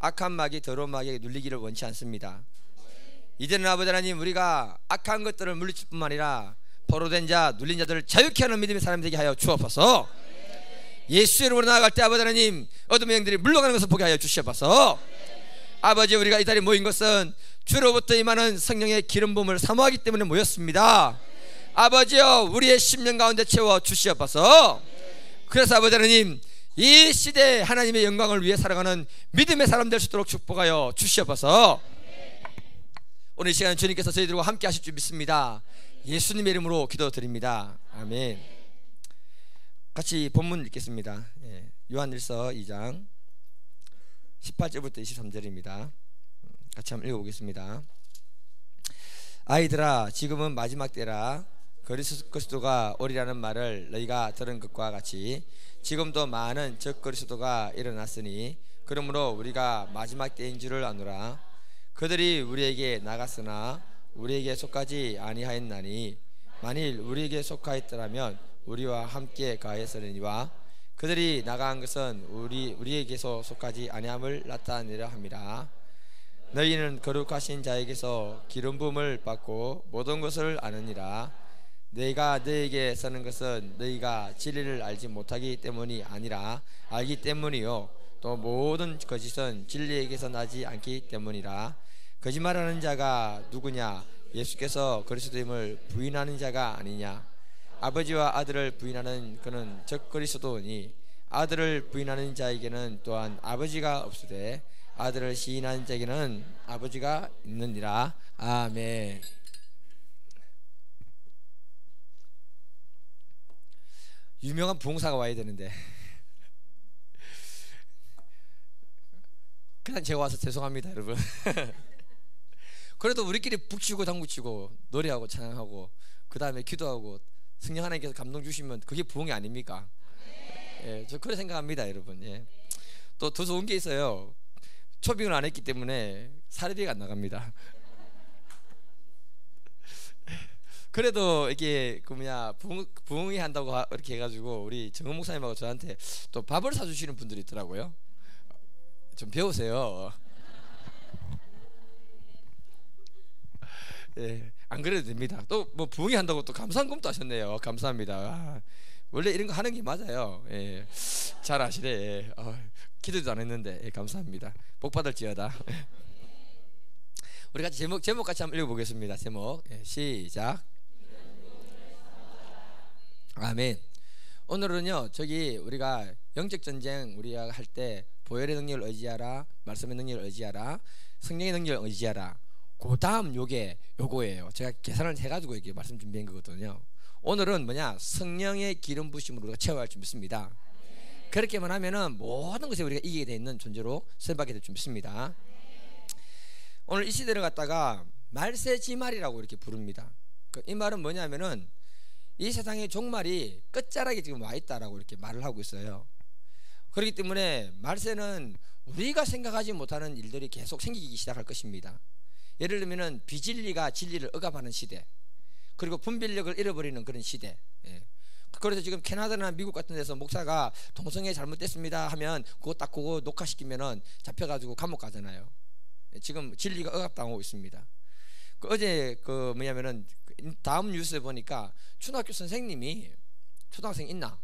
악한 마귀 더러운 마귀에게 눌리기를 원치 않습니다. 이제는 아버지 하나님, 우리가 악한 것들을 물리칠 뿐만 아니라 포로된 자, 눌린 자들을 자유케 하는 믿음의 사람 되게 하여 주옵소서. 예수의 이름으로 나아갈 때 아버지 하나님, 어둠의 영들이 물러가는 것을 보게 하여 주시옵소서. 아버지, 우리가 이 자리에 모인 것은 주로부터 임하는 성령의 기름 부음을 사모하기 때문에 모였습니다. 아버지여, 우리의 심령 가운데 채워 주시옵소서. 그래서 아버지 하나님, 이 시대에 하나님의 영광을 위해 살아가는 믿음의 사람 될 수 있도록 축복하여 주시옵소서. 오늘 이 시간에 주님께서 저희들과 함께 하실 줄 믿습니다. 예수님의 이름으로 기도드립니다. 아멘. 같이 본문 읽겠습니다. 요한일서 2장 18절부터 23절입니다. 같이 한번 읽어보겠습니다. 아이들아, 지금은 마지막 때라. 그리스도가 오리라는 말을 너희가 들은 것과 같이 지금도 많은 적그리스도가 일어났으니 그러므로 우리가 마지막 때인 줄을 아노라. 그들이 우리에게 나갔으나 우리에게 속하지 아니하였나니 만일 우리에게 속하였더라면 우리와 함께 가했으리니와 그들이 나간 것은 우리에게서 속하지 아니함을 나타내려 함이라. 너희는 거룩하신 자에게서 기름 부음을 받고 모든 것을 아느니라. 내가 너희에게 쓰는 것은 너희가 진리를 알지 못하기 때문이 아니라 알기 때문이요 또 모든 거짓은 진리에게서 나지 않기 때문이라. 거짓말하는 자가 누구냐? 예수께서 그리스도임을 부인하는 자가 아니냐? 아버지와 아들을 부인하는 그는 적 그리스도니 아들을 부인하는 자에게는 또한 아버지가 없으되 아들을 시인하는 자에게는 아버지가 있느니라. 아멘. 유명한 부흥사가 와야 되는데 그냥 제가 와서 죄송합니다 여러분. 그래도 우리끼리 북치고 당구치고 노래하고 찬양하고 그 다음에 기도하고 성령 하나님께서 감동 주시면 그게 부흥이 아닙니까? 예, 저 그렇게 생각합니다 여러분. 예. 또 더 좋은 게 있어요. 초빙을 안 했기 때문에 사례비가 안 나갑니다. 그래도 이게 그 뭐냐 부흥이 한다고 이렇게 해가지고 우리 정은 목사님하고 저한테 또 밥을 사주시는 분들이 있더라고요. 좀 배우세요. 예, 안 그래도 됩니다. 또 뭐 부흥이 한다고 또 감사금도 하셨네요. 감사합니다. 아, 원래 이런 거 하는 게 맞아요. 예, 잘 아시네. 예. 기도도 안 했는데 예, 감사합니다. 복 받을지어다. 우리 같이 제목 같이 한번 읽어보겠습니다. 제목 시작. 아멘. 오늘은요 저기 우리가 영적 전쟁 우리가 할 때 보혈의 능력을 의지하라, 말씀의 능력을 의지하라, 성령의 능력을 의지하라. 그 다음 요거예요. 제가 계산을 해가지고 이렇게 말씀 준비한 거거든요. 오늘은 뭐냐? 성령의 기름 부심으로 우리가 채워야 할 줄 믿습니다. 그렇게만 하면은 모든 것에 우리가 이기게 되 있는 존재로 선박이 될 줄 믿습니다. 오늘 이 시대를 갖다가 말세지말이라고 이렇게 부릅니다. 이 말은 뭐냐면은 이 세상의 종말이 끝자락에 지금 와 있다라고 이렇게 말을 하고 있어요. 그렇기 때문에 말세는 우리가 생각하지 못하는 일들이 계속 생기기 시작할 것입니다. 예를 들면은 비진리가 진리를 억압하는 시대, 그리고 분별력을 잃어버리는 그런 시대. 예. 그래서 지금 캐나다나 미국 같은 데서 목사가 동성애 잘못됐습니다 하면 그거 녹화시키면은 잡혀가지고 감옥 가잖아요. 예. 지금 진리가 억압당하고 있습니다. 어제 그 뭐냐면은 다음 뉴스에 보니까 초등학교 선생님이, 초등학생 있나?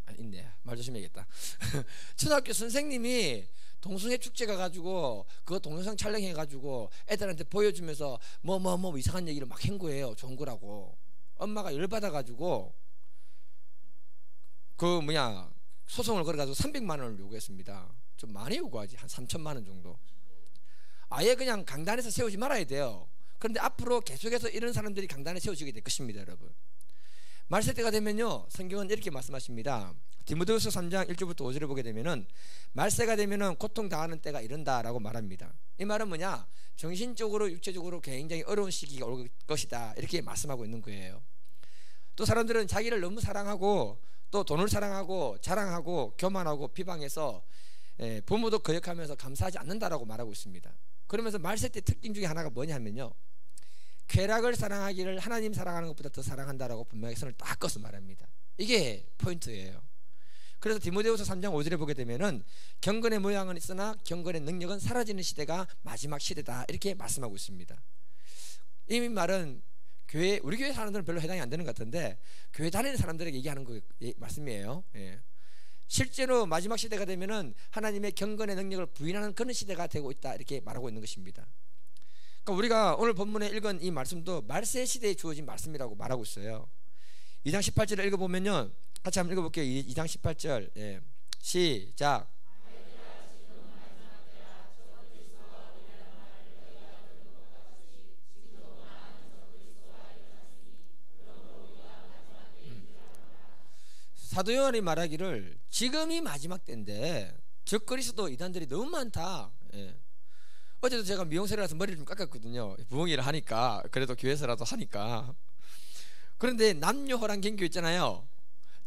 아, 있네. 말 조심해야겠다. 초등학교 선생님이 동성애 축제 가가지고 그거 동영상 촬영해가지고 애들한테 보여주면서 뭐 이상한 얘기를 막 한 거예요. 좋은 거라고. 엄마가 열받아가지고 그 뭐냐 소송을 걸어가지고 300만 원을 요구했습니다. 좀 많이 요구하지. 한 3천만 원 정도. 아예 그냥 강단에서 세우지 말아야 돼요. 그런데 앞으로 계속해서 이런 사람들이 강단에 세워지게 될 것입니다 여러분. 말세 때가 되면요 성경은 이렇게 말씀하십니다. 디모데후서 3장 1절부터 5절을 보게 되면은 말세가 되면은 고통당하는 때가 이른다라고 말합니다. 이 말은 뭐냐? 정신적으로 육체적으로 굉장히 어려운 시기가 올 것이다 이렇게 말씀하고 있는 거예요. 또 사람들은 자기를 너무 사랑하고 또 돈을 사랑하고 자랑하고 교만하고 비방해서 부모도 거역하면서 감사하지 않는다라고 말하고 있습니다. 그러면서 말세 때 특징 중에 하나가 뭐냐 하면요 쾌락을 사랑하기를 하나님 사랑하는 것보다 더 사랑한다라고 분명히 선을 딱 꺼서 말합니다. 이게 포인트예요. 그래서 디모데후서 3장 5절에 보게 되면은 경건의 모양은 있으나 경건의 능력은 사라지는 시대가 마지막 시대다 이렇게 말씀하고 있습니다. 이 말은 우리 교회 사람들은 별로 해당이 안 되는 것 같은데 교회 다니는 사람들에게 얘기하는 말씀이에요. 예. 실제로 마지막 시대가 되면은 하나님의 경건의 능력을 부인하는 그런 시대가 되고 있다 이렇게 말하고 있는 것입니다. 그러니까 우리가 오늘 본문에 읽은 이 말씀도 말세 시대에 주어진 말씀이라고 말하고 있어요. 2장 18절을 읽어보면요, 같이 한번 읽어볼게요. 2장 18절. 예. 시작. 사도 요한이 말하기를 지금이 마지막 때인데 적그리스도 이단들이 너무 많다. 예. 어제도 제가 미용실에 가서 머리를 좀 깎았거든요. 부엉이를 하니까, 그래도 교회에서라도 하니까. 그런데 남녀 호랑 경교 있잖아요.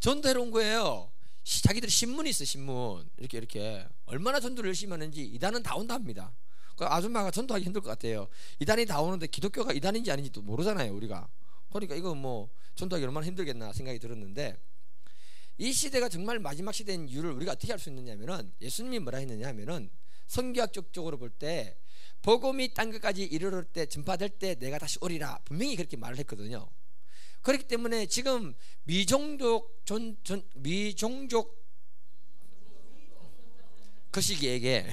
전도해러 온 거예요. 자기들이 신문이 있어, 신문. 이렇게 얼마나 전도를 열심히 하는지 이단은 다 온다 합니다. 그 아줌마가 전도하기 힘들 것 같아요. 이단이 다 오는데 기독교가 이단인지 아닌지도 모르잖아요, 우리가. 그러니까 이거 뭐 전도하기 얼마나 힘들겠나 생각이 들었는데, 이 시대가 정말 마지막 시대인 이유를 우리가 어떻게 알 수 있느냐면은, 예수님이 뭐라 했느냐 하면은 성경학적으로 볼 때 복음이 땅 끝까지 이르를 때, 전파될 때 내가 다시 오리라 분명히 그렇게 말을 했거든요. 그렇기 때문에 지금 미종족 그 시기에게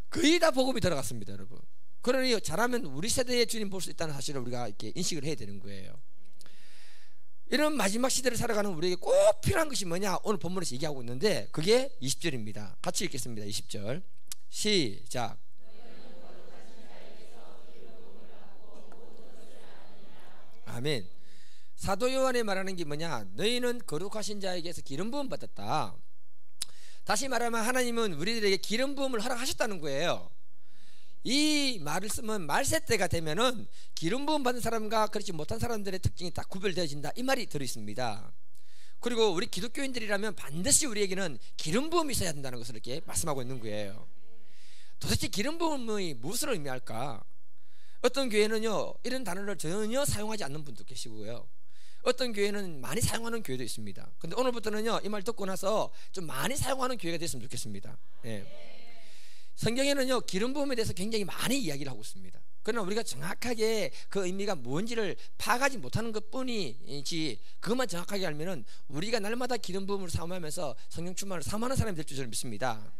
거의 다 복음이 들어갔습니다, 여러분. 그러니 잘하면 우리 세대의 주님 볼 수 있다는 사실을 우리가 이렇게 인식을 해야 되는 거예요. 이런 마지막 시대를 살아가는 우리에게 꼭 필요한 것이 뭐냐, 오늘 본문에서 얘기하고 있는데 그게 20절입니다. 같이 읽겠습니다. 20절 시작. 아멘. 사도 요한이 말하는 게 뭐냐, 너희는 거룩하신 자에게서 기름 부음 받았다. 다시 말하면 하나님은 우리들에게 기름 부음을 허락하셨다는 거예요. 이 말을 쓰면 말세 때가 되면은 기름 부음 받은 사람과 그렇지 못한 사람들의 특징이 딱 구별되어진다, 이 말이 들어있습니다. 그리고 우리 기독교인들이라면 반드시 우리에게는 기름 부음이 있어야 된다는 것을 이렇게 말씀하고 있는 거예요. 도대체 기름 부음이 무엇을 의미할까? 어떤 교회는요 이런 단어를 전혀 사용하지 않는 분도 계시고요, 어떤 교회는 많이 사용하는 교회도 있습니다. 근데 오늘부터는요 이 말 듣고 나서 좀 많이 사용하는 교회가 됐으면 좋겠습니다. 예. 성경에는요 기름 부음에 대해서 굉장히 많이 이야기를 하고 있습니다. 그러나 우리가 정확하게 그 의미가 뭔지를 파악하지 못하는 것 뿐이지, 그것만 정확하게 알면은 우리가 날마다 기름 부음을 사모하면서 성령 충만을 사모하는 사람이 될 줄 저는 믿습니다.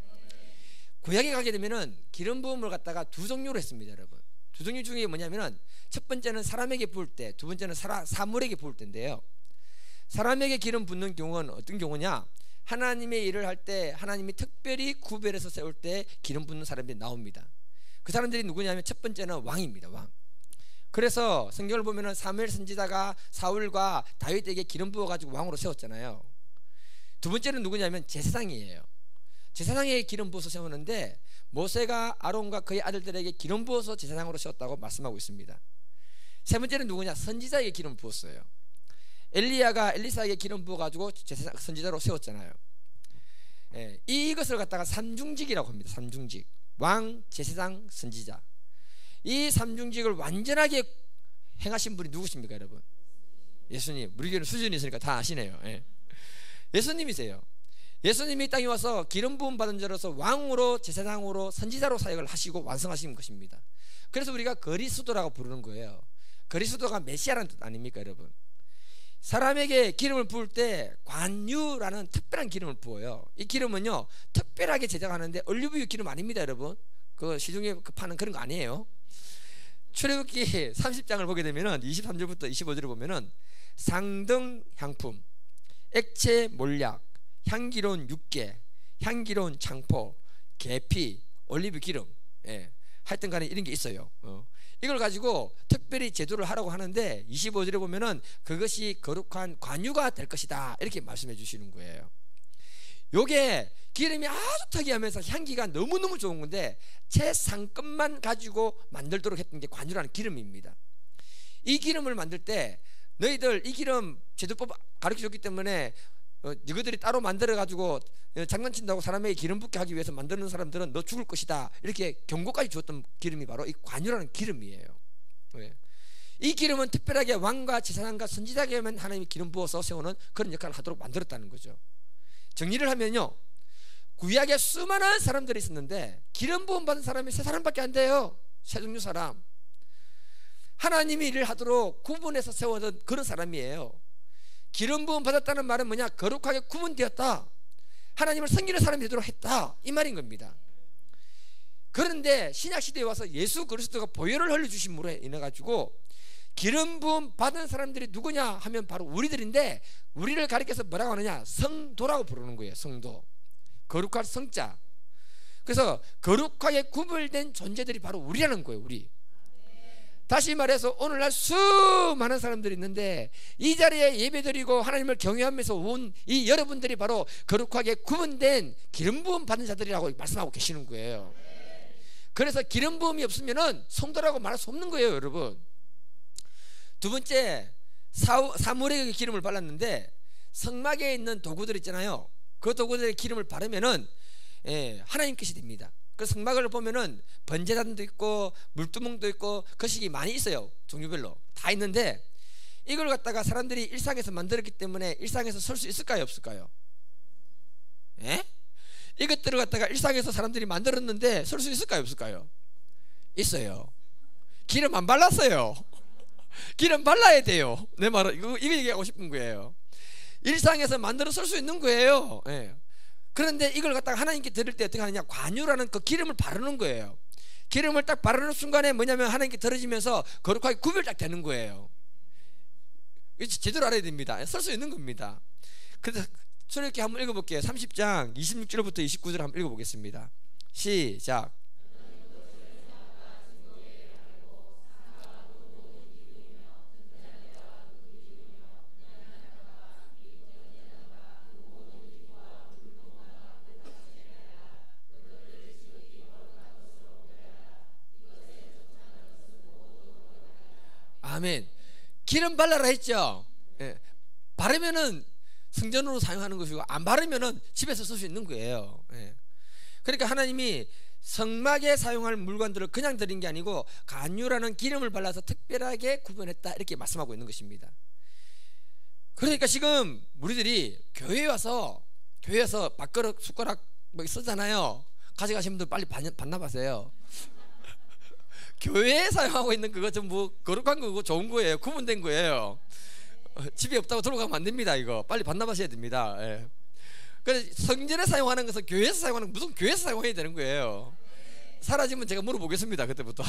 구약에 가게 되면은 기름 부음을 갖다가 두 종류로 했습니다, 여러분. 두 종류 중에 뭐냐면은, 첫 번째는 사람에게 부을 때, 두 번째는 사물에게 부을 때인데요. 사람에게 기름 붓는 경우는 어떤 경우냐, 하나님의 일을 할 때 하나님이 특별히 구별해서 세울 때 기름 붓는 사람들이 나옵니다. 그 사람들이 누구냐면 첫 번째는 왕입니다, 왕. 그래서 성경을 보면은 사무엘 선지자가 사울과 다윗에게 기름 부어가지고 왕으로 세웠잖아요. 두 번째는 누구냐면 제사장이에요. 제사장에게 기름 부어서 세우는데 모세가 아론과 그의 아들들에게 기름 부어서 제사장으로 세웠다고 말씀하고 있습니다. 세 번째는 누구냐, 선지자에게 기름 부었어요. 엘리야가 엘리사에게 기름 부어가지고 선지자로 세웠잖아요. 예, 이것을 갖다가 삼중직이라고 합니다. 삼중직, 왕, 제사장, 선지자. 이 삼중직을 완전하게 행하신 분이 누구십니까, 여러분? 예수님. 우리 교회는 수준이 있으니까 다 아시네요. 예. 예수님이세요. 예수님이 땅에 와서 기름 부음 받은 자로서 왕으로, 제사장으로, 선지자로 사역을 하시고 완성하신 것입니다. 그래서 우리가 그리스도라고 부르는 거예요. 그리스도가 메시아라는 뜻 아닙니까, 여러분? 사람에게 기름을 부을 때 관유라는 특별한 기름을 부어요. 이 기름은요 특별하게 제작하는데 올리브유 기름 아닙니다, 여러분. 그 시중에 파는 그런 거 아니에요. 출애굽기 30장을 보게 되면은 23절부터 25절을 보면은 상등 향품, 액체 몰약, 향기로운 육개, 향기로운 창포, 계피, 올리브 기름, 예, 하여튼 간에 이런 게 있어요. 이걸 가지고 특별히 제도를 하라고 하는데 25절에 보면은 그것이 거룩한 관유가 될 것이다, 이렇게 말씀해 주시는 거예요. 요게 기름이 아주 특이하면서 향기가 너무너무 좋은 건데 최상급만 가지고 만들도록 했던 게 관유라는 기름입니다. 이 기름을 만들 때 너희들 이 기름 제도법 가르쳐 줬기 때문에 너희들이 따로 만들어 가지고 장난친다고 사람에게 기름 붓게 하기 위해서 만드는 사람들은 너 죽을 것이다, 이렇게 경고까지 주었던 기름이 바로 이 관유라는 기름이에요. 이 기름은 특별하게 왕과 제사장과 선지자에게만 하나님이 기름 부어서 세우는 그런 역할을 하도록 만들었다는 거죠. 정리를 하면요, 구약에 수많은 사람들이 있었는데 기름 부음 받은 사람이 3사람밖에 안 돼요. 세 종류 사람. 하나님이 일을 하도록 구분해서 세워둔 그런 사람이에요. 기름 부음 받았다는 말은 뭐냐? 거룩하게 구분되었다, 하나님을 섬기는 사람이 되도록 했다, 이 말인 겁니다. 그런데 신약시대에 와서 예수 그리스도가 보혈을 흘려주심으로 인해 가지고 기름 부음 받은 사람들이 누구냐 하면 바로 우리들인데, 우리를 가리켜서 뭐라고 하느냐? 성도라고 부르는 거예요. 성도, 거룩할 성자. 그래서 거룩하게 구별된 존재들이 바로 우리라는 거예요. 우리. 다시 말해서 오늘날 수많은 사람들이 있는데 이 자리에 예배드리고 하나님을 경외하면서 온 이 여러분들이 바로 거룩하게 구분된 기름 부음 받은 자들이라고 말씀하고 계시는 거예요. 그래서 기름 부음이 없으면은 성도라고 말할 수 없는 거예요, 여러분. 두 번째, 사물에게 기름을 발랐는데 성막에 있는 도구들 있잖아요. 그 도구들에 기름을 바르면은 하나님 것이 됩니다. 그 성막을 보면은 번제단도 있고 물두멍도 있고 거식이 많이 있어요. 종류별로 다 있는데 이걸 갖다가 사람들이 일상에서 만들었기 때문에 일상에서 설 수 있을까요, 없을까요? 예? 이것들을 갖다가 일상에서 사람들이 만들었는데 설 수 있을까요, 없을까요? 있어요. 기름 안 발랐어요. 기름 발라야 돼요. 내 말은 이거 얘기하고 싶은 거예요. 일상에서 만들어 설 수 있는 거예요. 예. 그런데 이걸 갖다가 하나님께 드릴 때 어떻게 하느냐? 관유라는 그 기름을 바르는 거예요. 기름을 딱 바르는 순간에 뭐냐면 하나님께 드려지면서 거룩하게 구별 딱 되는 거예요. 제대로 알아야 됩니다. 설 수 있는 겁니다. 그래서 출애굽기 한번 읽어볼게요. 30장 26절부터 29절 한번 읽어보겠습니다. 시작. 아멘. 기름 발라라 했죠. 예. 바르면은 성전으로 사용하는 것이고 안 바르면은 집에서 쓸 수 있는 거예요. 예. 그러니까 하나님이 성막에 사용할 물건들을 그냥 드린 게 아니고 간유라는 기름을 발라서 특별하게 구분했다, 이렇게 말씀하고 있는 것입니다. 그러니까 지금 우리들이 교회에 와서 밥그릇 숟가락 뭐 쓰잖아요. 가져가신 분들 빨리 반납하세요. 교회에 사용하고 있는 그거 전부 거룩한 거고 좋은 거예요. 구분된 거예요. 집에 없다고 들어가면 안 됩니다. 이거 빨리 반납하셔야 됩니다. 예. 그래서 성전에 사용하는 것은 교회에서 사용하는 건 무슨 교회에서 사용해야 되는 거예요. 사라지면 제가 물어보겠습니다, 그때부터.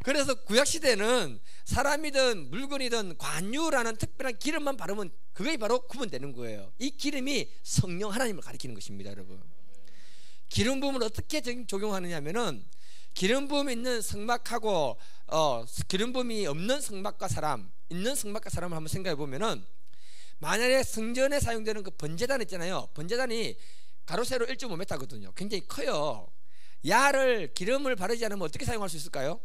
그래서 구약시대는 사람이든 물건이든 관유라는 특별한 기름만 바르면 그게 바로 구분되는 거예요. 이 기름이 성령 하나님을 가리키는 것입니다, 여러분. 기름 부음을 어떻게 적용하느냐 하면은 기름 부음이 있는 성막하고 기름 부음이 없는 성막과 사람, 있는 성막과 사람을 한번 생각해 보면은, 만약에 성전에 사용되는 그 번제단 있잖아요. 번제단이 가로 세로 1.5m거든요. 굉장히 커요. 야를 기름을 바르지 않으면 어떻게 사용할 수 있을까요?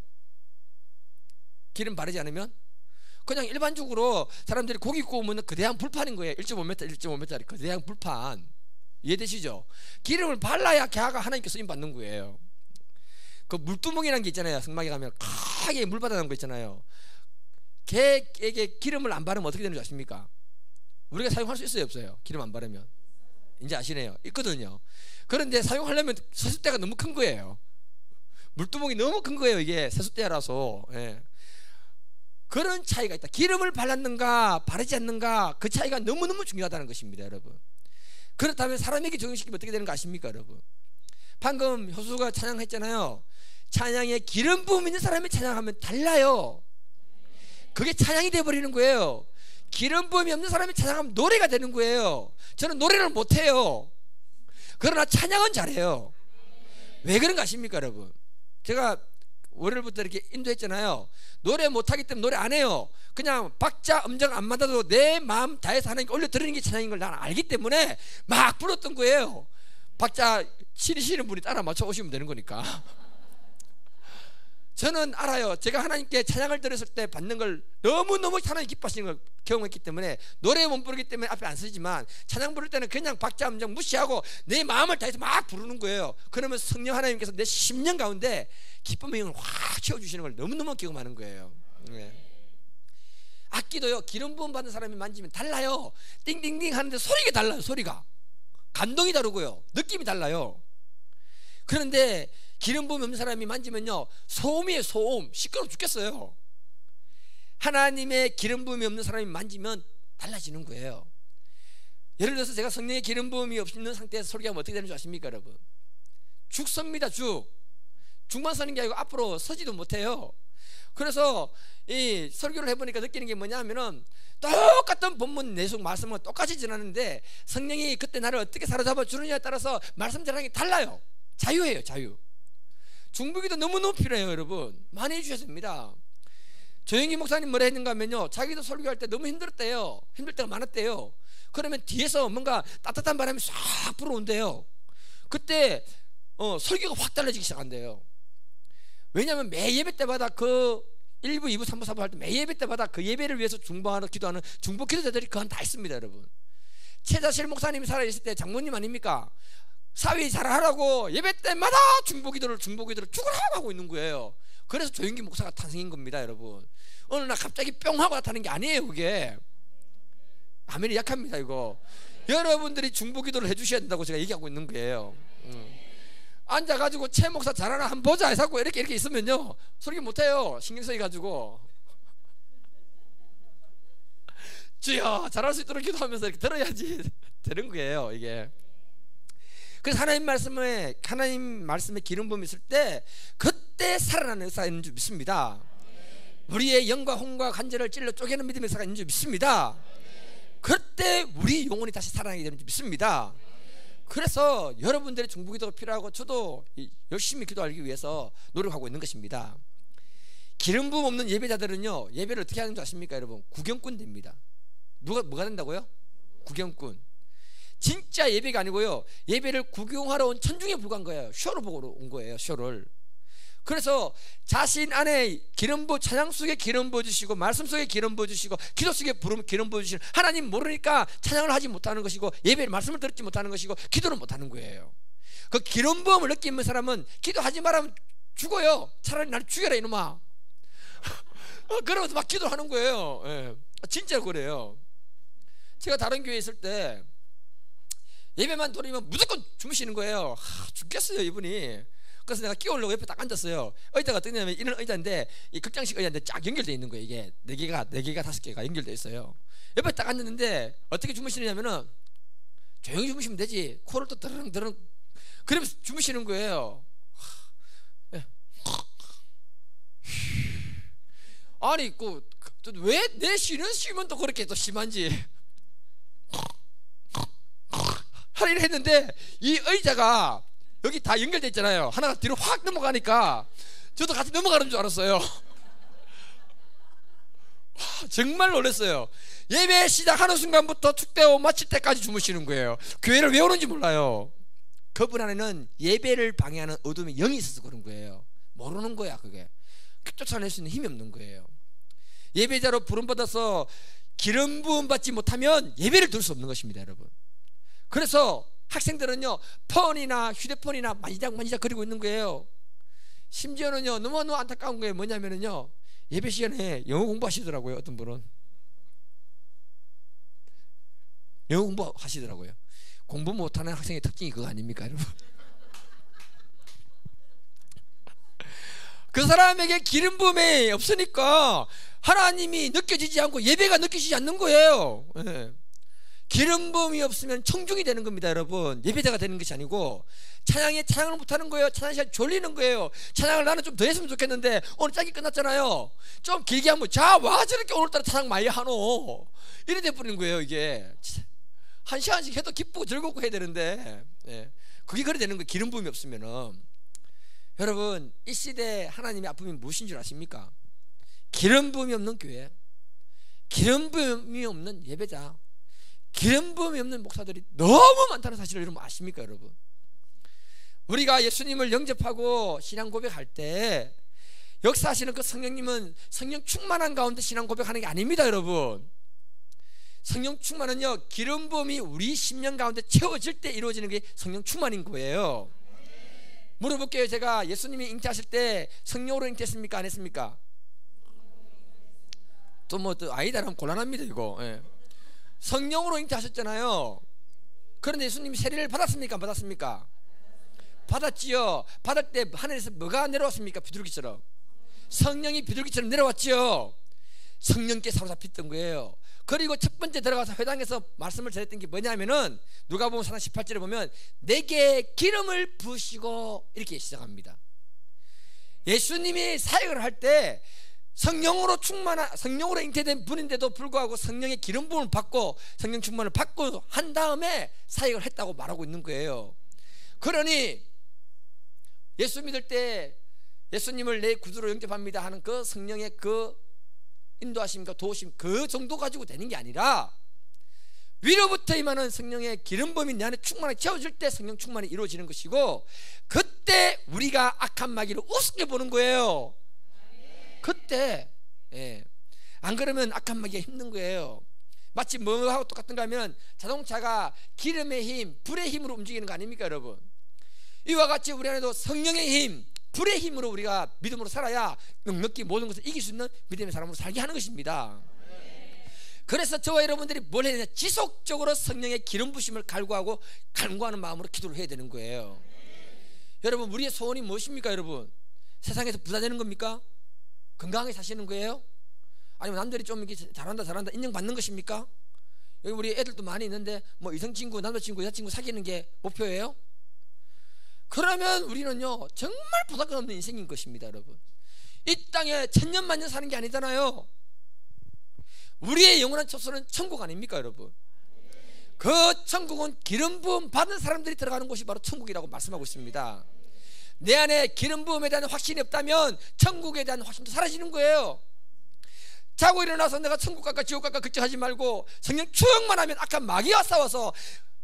기름 바르지 않으면 그냥 일반적으로 사람들이 고기 구우면 거대한 불판인 거예요. 1.5m짜리 거대한 불판. 이해되시죠? 기름을 발라야 걔가 하나님께 쓰임 받는 거예요. 그 물두멍이라는 게 있잖아요. 성막에 가면 크게 물 받아나는 거 있잖아요. 걔에게 기름을 안 바르면 어떻게 되는 줄 아십니까? 우리가 사용할 수 있어요, 없어요? 기름 안 바르면. 이제 아시네요. 있거든요. 그런데 사용하려면 세숫대가 너무 큰 거예요. 물두멍이 너무 큰 거예요. 이게 세숫대라서. 예. 그런 차이가 있다. 기름을 발랐는가 바르지 않는가, 그 차이가 너무너무 중요하다는 것입니다, 여러분. 그렇다면 사람에게 적용시키면 어떻게 되는 거 아십니까, 여러분? 방금 효수가 찬양했잖아요. 찬양에 기름 부음 있는 사람이 찬양하면 달라요. 그게 찬양이 되어버리는 거예요. 기름 부음이 없는 사람이 찬양하면 노래가 되는 거예요. 저는 노래를 못해요. 그러나 찬양은 잘해요. 왜 그런가 아십니까, 여러분? 제가 월요일부터 이렇게 인도했잖아요. 노래 못하기 때문에 노래 안 해요. 그냥 박자 음정 안 맞아도 내 마음 다해서 하나님께 올려드리는 게 찬양인 걸 나는 알기 때문에 막 불렀던 거예요. 박자 치시는 분이 따라 맞춰 오시면 되는 거니까. 저는 알아요. 제가 하나님께 찬양을 드렸을 때 받는 걸 너무너무 하나님 기뻐하시는 걸 경험했기 때문에, 노래 못 부르기 때문에 앞에 안 쓰지만 찬양 부를 때는 그냥 박자 음정 무시하고 내 마음을 다해서 막 부르는 거예요. 그러면 성령 하나님께서 내 심령 가운데 기쁨의 영을 확 채워주시는 걸 너무너무 경험하는 거예요. 네. 악기도요, 기름 부음 받은 사람이 만지면 달라요. 띵띵띵 하는데 소리가 달라요. 소리가, 감동이 다르고요, 느낌이 달라요. 그런데 기름 부음 없는 사람이 만지면요, 소음이에요. 소음. 시끄러워 죽겠어요. 하나님의 기름 부음이 없는 사람이 만지면 달라지는 거예요. 예를 들어서 제가 성령의 기름 부음이 없는 상태에서 설교하면 어떻게 되는 줄 아십니까, 여러분? 죽 섭니다. 죽만 서는 게 아니고 앞으로 서지도 못해요. 그래서 이 설교를 해보니까 느끼는 게 뭐냐면은, 똑같은 본문 내용 말씀은 똑같이 전하는데 성령이 그때 나를 어떻게 사로잡아 주느냐에 따라서 말씀 전하는 게 달라요. 자유예요, 자유. 중보기도 너무너무 필요해요. 여러분, 많이 해주셔야 됩니다. 조영기 목사님 뭐라 했는가 하면요, 자기도 설교할 때 너무 힘들었대요. 힘들 때가 많았대요. 그러면 뒤에서 뭔가 따뜻한 바람이 싹 불어온대요. 그때 설교가 확 달라지기 시작한대요. 왜냐하면 매 예배 때마다 그 1부, 2부, 3부, 4부 할 때 매 예배 때마다 그 예배를 위해서 중보하는, 기도하는 중보 기도자들이 그건 다 있습니다. 여러분, 최자실 목사님이 살아있을 때 장모님 아닙니까? 사위 잘하라고 예배 때마다 중보 기도를 죽으라고 하고 있는 거예요. 그래서 조영기 목사가 탄생인 겁니다. 여러분, 어느 날 갑자기 뿅 하고 나타나는 게 아니에요. 그게 아멘이 약합니다. 이거 여러분들이 중보 기도를 해주셔야 된다고 제가 얘기하고 있는 거예요. 앉아가지고 최 목사 잘하나 한번 보자 해서 이렇게 있으면요, 설교 못해요. 신경 쓰여가지고. 주여 잘할 수 있도록 기도하면서 이렇게 들어야지 되는 거예요, 이게. 그래서 하나님 말씀에 기름 부음이 있을 때 그때 살아나는 역사가 있는 줄 믿습니다. 우리의 영과 혼과 간절을 찔러 쪼개는 믿음의 역사가 있는 줄 믿습니다. 그때 우리 영혼이 다시 살아나게 되는 줄 믿습니다. 그래서 여러분들의 중보기도가 필요하고 저도 열심히 기도하기 위해서 노력하고 있는 것입니다. 기름 부음 없는 예배자들은요, 예배를 어떻게 하는 줄 아십니까? 여러분, 구경꾼 됩니다. 뭐가 된다고요? 구경꾼. 진짜 예배가 아니고요, 예배를 구경하러 온 천중에 불과한 거예요. 쇼를 보고 온 거예요, 쇼를. 그래서 자신 안에 찬양 속에 기름 부어주시고, 말씀 속에 기름 부어주시고, 기도 속에 기름 부어주시는 하나님 모르니까 찬양을 하지 못하는 것이고, 예배를 말씀을 듣지 못하는 것이고, 기도를 못하는 거예요. 그 기름 부음을 느끼는 사람은 기도하지 말라면 죽어요. 차라리 나를 죽여라 이놈아. 그러면서 막 기도하는 거예요. 예. 진짜 그래요. 제가 다른 교회에 있을 때 예배만 돌리면 무조건 주무시는 거예요. 죽겠어요, 이분이. 그래서 내가 끼워오려고 옆에 딱 앉았어요. 의자가 어떻게 되냐면 이런 의자인데, 이 극장식 의자인데 쫙 연결되어 있는 거예요. 이게 4개가 5개가 연결되어 있어요. 옆에 딱 앉았는데 어떻게 주무시느냐면은, 조용히 주무시면 되지, 코를 또 드릉드릉 그러면서 주무시는 거예요. 아니 왜 내 쉬면 또 그렇게 또 심한지 하려 했는데, 이 의자가 여기 다 연결돼 있잖아요. 하나가 뒤로 확 넘어가니까 저도 같이 넘어가는 줄 알았어요. 정말 놀랐어요. 예배 시작하는 순간부터 축대오 마칠 때까지 주무시는 거예요. 교회를 왜 오는지 몰라요. 그분 안에는 예배를 방해하는 어둠의 영이 있어서 그런 거예요. 모르는 거야. 그게 쫓아낼 수 있는 힘이 없는 거예요. 예배자로 부름받아서 기름 부음 받지 못하면 예배를 드릴 수 없는 것입니다, 여러분. 그래서 학생들은요, 폰이나 휴대폰이나 만지작 거리고 있는 거예요. 심지어는요, 너무너무 안타까운 게 뭐냐면은요, 예배 시간에 영어 공부하시더라고요. 어떤 분은 영어 공부하시더라고요. 공부 못하는 학생의 특징이 그거 아닙니까, 여러분? 그 사람에게 기름 부음이 없으니까 하나님이 느껴지지 않고 예배가 느껴지지 않는 거예요. 네. 기름 부음이 없으면 청중이 되는 겁니다, 여러분. 예배자가 되는 것이 아니고, 찬양을 못하는 거예요. 찬양 시간 졸리는 거예요. 찬양을 나는 좀 더 했으면 좋겠는데 오늘 짝이 끝났잖아요. 좀 길게 하면 와 저렇게 오늘따라 찬양 많이 하노, 이래 돼버리는 거예요. 이게 1시간씩 해도 기쁘고 즐겁고 해야 되는데, 예. 그게 그래 되는 거예요. 기름 부음이 없으면은. 여러분, 이 시대에 하나님의 아픔이 무엇인 줄 아십니까? 기름 부음이 없는 교회, 기름 부음이 없는 예배자, 기름 부음이 없는 목사들이 너무 많다는 사실을 여러분 아십니까, 여러분? 우리가 예수님을 영접하고 신앙 고백할 때 역사하시는 그 성령님은 성령 충만한 가운데 신앙 고백하는 게 아닙니다, 여러분. 성령 충만은요, 기름 부음이 우리 심령 가운데 채워질 때 이루어지는 게 성령 충만인 거예요. 물어볼게요. 제가 예수님이 잉태하실 때 성령으로 잉태했습니까, 안 했습니까? 또 뭐 또 아니다라면 곤란합니다 이거. 예. 성령으로 잉태하셨잖아요. 그런데 예수님이 세례를 받았습니까? 안 받았습니까? 받았지요. 받을 때 하늘에서 뭐가 내려왔습니까? 비둘기처럼. 성령이 비둘기처럼 내려왔지요. 성령께 사로잡혔던 거예요. 그리고 첫 번째 들어가서 회당에서 말씀을 전했던 게 뭐냐면은 누가복음 4장 18절에 보면 내게 기름을 부으시고 이렇게 시작합니다. 예수님이 사역을 할 때 성령으로 잉태된 분인데도 불구하고 성령의 기름 부음을 받고 성령 충만을 받고 한 다음에 사역을 했다고 말하고 있는 거예요. 그러니 예수 믿을 때 예수님을 내 구주로 영접합니다 하는 그 성령의 그 인도하심과 도우심 그 정도 가지고 되는 게 아니라 위로부터 임하는 성령의 기름 부음이 내 안에 충만하게 채워질 때 성령 충만이 이루어지는 것이고, 그때 우리가 악한 마귀를 우습게 보는 거예요. 그때 안 그러면 악한 마귀가 힘든 거예요. 마치 뭐하고 똑같은가 하면 자동차가 기름의 힘, 불의 힘으로 움직이는 거 아닙니까 여러분? 이와 같이 우리 안에도 성령의 힘, 불의 힘으로 우리가 믿음으로 살아야 넉넉히 모든 것을 이길 수 있는 믿음의 사람으로 살게 하는 것입니다. 그래서 저와 여러분들이 뭘 해야 되냐, 지속적으로 성령의 기름 부심을 갈구하고 간구하는 마음으로 기도를 해야 되는 거예요. 여러분, 우리의 소원이 무엇입니까? 여러분, 세상에서 부자 되는 겁니까? 건강하게 사시는 거예요? 아니면 남들이 좀 이렇게 잘한다 인정받는 것입니까? 여기 우리 애들도 많이 있는데 뭐 이성친구, 남자친구, 여자친구 사귀는 게 목표예요? 그러면 우리는요 정말 보잘것 없는 인생인 것입니다. 여러분, 이 땅에 천년만년 사는 게 아니잖아요. 우리의 영원한 처소는 천국 아닙니까 여러분? 그 천국은 기름 부음 받은 사람들이 들어가는 곳이 바로 천국이라고 말씀하고 있습니다. 내 안에 기름 부음에 대한 확신이 없다면 천국에 대한 확신도 사라지는 거예요. 자고 일어나서 내가 천국 갈까 지옥 갈까 걱정하지 말고 성령 추억만 하면 악한 마귀와 싸워서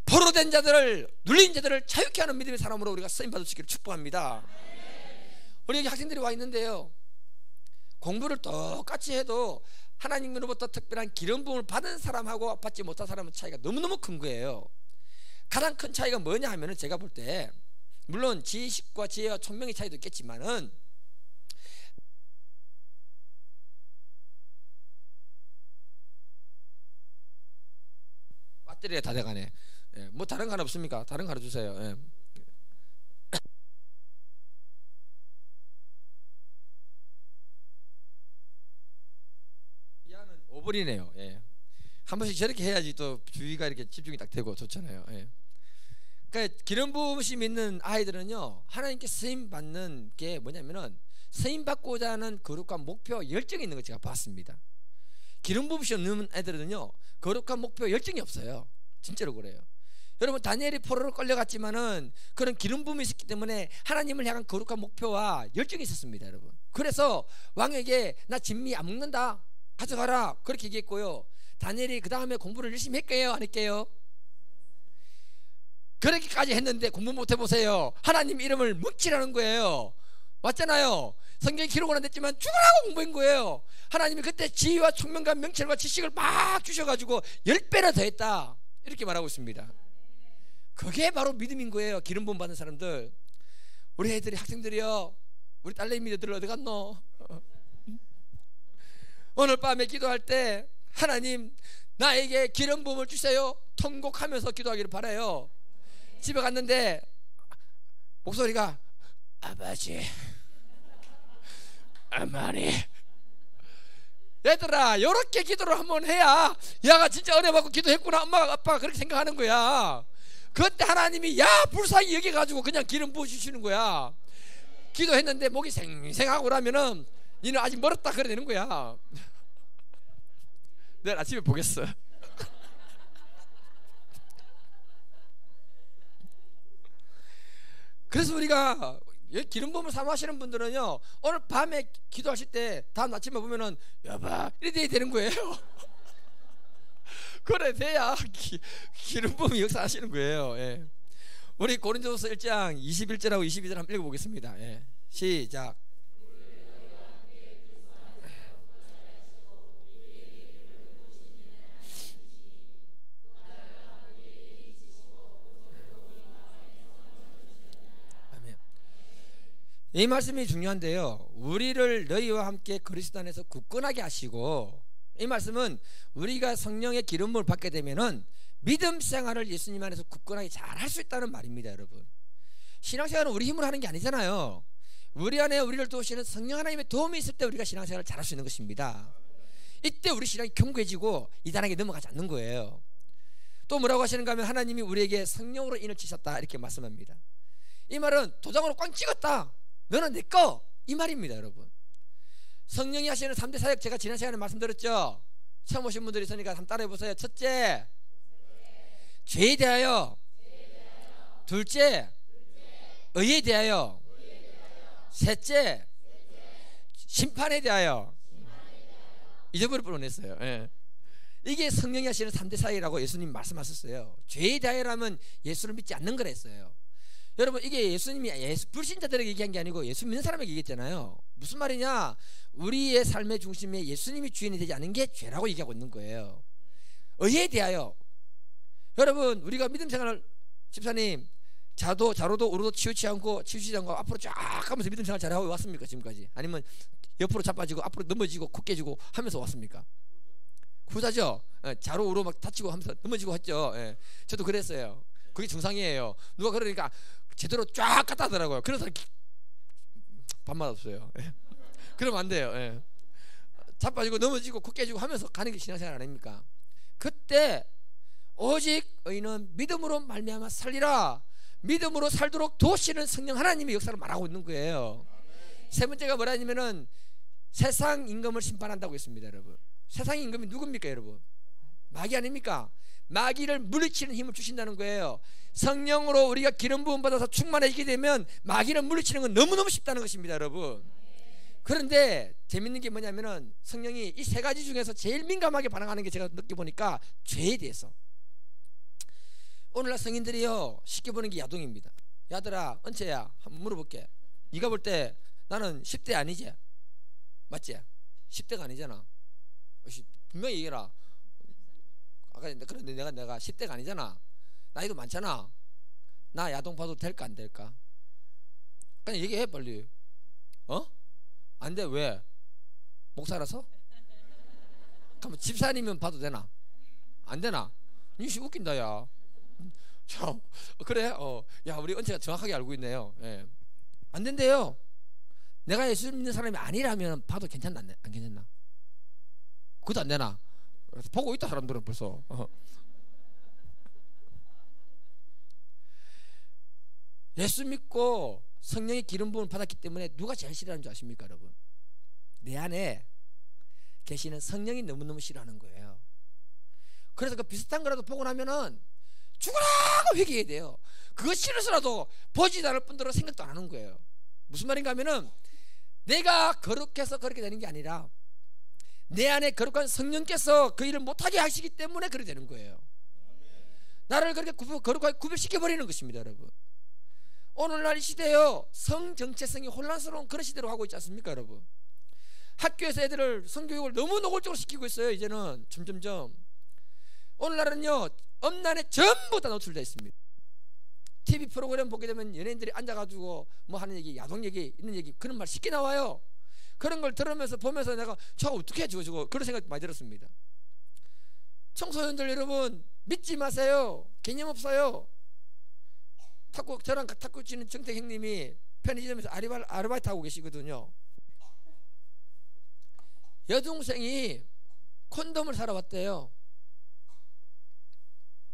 포로된 자들을, 눌린 자들을 자유케 하는 믿음의 사람으로 우리가 쓰임받을 수 있기를 축복합니다. 우리 여기 학생들이 와 있는데요, 공부를 똑같이 해도 하나님으로부터 특별한 기름 부음을 받은 사람하고 받지 못한 사람은 차이가 너무너무 큰 거예요. 가장 큰 차이가 뭐냐 하면은, 제가 볼 때 물론 지식과 지혜와 총명의 차이도 있겠지만은, 배터리가 다 돼가네. 뭐 다른 거 하나 없습니까? 다른 거 하나 주세요. 이하는 5분이네요. 한 번씩 저렇게 해야지 또 주의가 이렇게 집중이 딱 되고 좋잖아요. 그러니까 기름 부으심 있는 아이들은요, 하나님께 쓰임 받는 게 뭐냐면은 쓰임 받고자 하는 거룩한 목표, 열정이 있는 거 제가 봤습니다. 기름 부으심 없는 애들은요 거룩한 목표, 열정이 없어요. 진짜로 그래요. 여러분, 다니엘이 포로로 끌려갔지만은 그런 기름 부음이 있었기 때문에 하나님을 향한 거룩한 목표와 열정이 있었습니다. 여러분, 그래서 왕에게 나 진미 안 먹는다, 가져가라, 그렇게 얘기했고요. 다니엘이 그 다음에 공부를 열심히 했게요, 안 했게요? 그렇게까지 했는데 공부 못 해보세요. 하나님 이름을 묵지라는 거예요. 맞잖아요. 성경에 기록은 안 됐지만 죽으라고 공부한 거예요. 하나님이 그때 지혜와 총명과 명철과 지식을 막 주셔가지고 10배나 더 했다, 이렇게 말하고 있습니다. 그게 바로 믿음인 거예요. 기름 부음 받는 사람들. 우리 애들이, 학생들이요, 우리 딸내미들 어디 갔노? 오늘 밤에 기도할 때 하나님 나에게 기름 부음을 주세요, 통곡하면서 기도하기를 바라요. 집에 갔는데 목소리가 아버지, 어머니. 얘들아, 이렇게 기도를 한번 해야 야가 진짜 은혜 받고 기도했구나, 엄마가 아빠가 그렇게 생각하는 거야. 그때 하나님이 야 불쌍히 여겨가지고 그냥 기름 부어주시는 거야. 기도했는데 목이 생생하고 그러면은 니는 아직 멀었다 그래 되는 거야. 내일 아침에 보겠어. 그래서 우리가 기름 부음을 사모하시는 분들은요, 오늘 밤에 기도하실 때 다음 아침에 보면은 여보 이래 되는 거예요. 그래 돼야 기름 부음이 역사하시는 거예요. 우리 고린도후서 1장 21절하고 22절 한번 읽어보겠습니다. 시작. 이 말씀이 중요한데요, 우리를 너희와 함께 그리스도 안에서 굳건하게 하시고 이 말씀은 우리가 성령의 기름 부음을 받게 되면은 믿음 생활을 예수님 안에서 굳건하게 잘 할 수 있다는 말입니다, 여러분. 신앙생활은 우리 힘으로 하는 게 아니잖아요. 우리 안에 우리를 도우시는 성령 하나님의 도움이 있을 때 우리가 신앙생활을 잘 할 수 있는 것입니다. 이때 우리 신앙이 견고해지고 이단에게 넘어가지 않는 거예요. 또 뭐라고 하시는가 하면 하나님이 우리에게 성령으로 인을 치셨다 이렇게 말씀합니다. 이 말은 도장으로 꽝 찍었다, 너는 내 거, 이 말입니다, 여러분. 성령이 하시는 3대 사역 제가 지난 시간에 말씀드렸죠. 처음 오신 분들이 있으니까 한번 따라해 보세요. 첫째, 죄에 대하여. 둘째, 의에 대하여. 셋째, 심판에 대하여. 잊어버릴 뻔했어요. 예. 이게 성령이 하시는 3대 사역이라고 예수님 말씀하셨어요. 죄에 대하여라면 예수를 믿지 않는 거랬어요. 여러분, 이게 예수님이 불신자들에게 얘기한 게 아니고 예수 믿는 사람에게 얘기했잖아요. 무슨 말이냐? 우리의 삶의 중심에 예수님이 주인이 되지 않은 게 죄라고 얘기하고 있는 거예요. 의에 대하여. 여러분, 우리가 믿음 생활을, 집사님 자로도 우로도 치우치지 않고 앞으로 쫙 가면서 믿음 생활 잘하고 왔습니까 지금까지? 아니면 옆으로 자빠지고 앞으로 넘어지고 코 깨지고 하면서 왔습니까? 후자죠. 자로 우로 막 다치고 하면서 넘어지고 했죠. 예. 저도 그랬어요. 그게 정상이에요. 누가 그러니까 제대로 쫙 갖다 하더라고요. 그래서 밥맛 없어요. 예. 그러면 안 돼요. 예. 자빠지고 넘어지고 코 깨지고 하면서 가는 게 신앙생활 아닙니까? 그때 오직 의인은 믿음으로 말미암아 살리라. 믿음으로 살도록 도우시는 성령 하나님의 역사를 말하고 있는 거예요. 세 번째가 뭐라냐면은 세상 임금을 심판한다고 했습니다, 여러분. 세상 임금이 누굽니까, 여러분? 마귀 아닙니까? 마귀를 물리치는 힘을 주신다는 거예요. 성령으로 우리가 기름 부음 받아서 충만해지게 되면 마귀를 물리치는 건 너무너무 쉽다는 것입니다, 여러분. 그런데 재밌는 게 뭐냐면은 성령이 이 세 가지 중에서 제일 민감하게 반응하는 게 제가 느껴보니까 죄에 대해서. 오늘날 성인들이요 쉽게 보는 게 야동입니다. 야들아, 은채야, 한번 물어볼게. 네가 볼 때 나는 10대 아니지? 맞지? 10대가 아니잖아. 분명히 얘기해라. 아까 그런데 내가 10대가 아니잖아. 나이도 많잖아. 나 야동 봐도 될까 안 될까? 그냥 얘기해 빨리. 안 돼. 왜? 목사라서? 그럼 집사님이면 봐도 되나? 안 되나? 이씨 웃긴다 야. 자, 그래? 야, 우리 은채가 정확하게 알고 있네요. 예. 안 된대요. 내가 예수 믿는 사람이 아니라면 봐도 괜찮나 안 괜찮나? 그것도 안 되나? 보고 있다 사람들은 벌써. 예수 믿고 성령의 기름 부음을 받았기 때문에 누가 제일 싫어하는 줄 아십니까, 여러분? 내 안에 계시는 성령이 너무너무 싫어하는 거예요. 그래서 그 비슷한 거라도 보고 나면은 죽으라고 회개해야 돼요. 그거 싫어서라도 보지도 않을 뿐더러 생각도 안 하는 거예요. 무슨 말인가 하면은 내가 거룩해서 그렇게 되는 게 아니라 내 안에 거룩한 성령께서 그 일을 못하게 하시기 때문에 그렇게 되는 거예요. 나를 그렇게 거룩하게 구별시켜버리는 것입니다, 여러분. 오늘날 이 시대에요 성정체성이 혼란스러운 그런 시대로 가고 있지 않습니까, 여러분? 학교에서 애들을 성교육을 너무 노골적으로 시키고 있어요. 이제는 점점점 오늘날은요 엄란에 전부 다 노출되어 있습니다. TV 프로그램 보게 되면 연예인들이 앉아가지고 뭐 하는 얘기, 야동 얘기, 있는 얘기, 그런 말 쉽게 나와요. 그런 걸 들으면서 보면서 내가 저거 어떻게 해 저거 그런 생각 많이 들었습니다. 청소년들 여러분 믿지 마세요. 개념 없어요. 저랑 탁구 치는 정택 형님이 편의점에서 아르바이트 하고 계시거든요. 여동생이 콘돔을 사러 왔대요.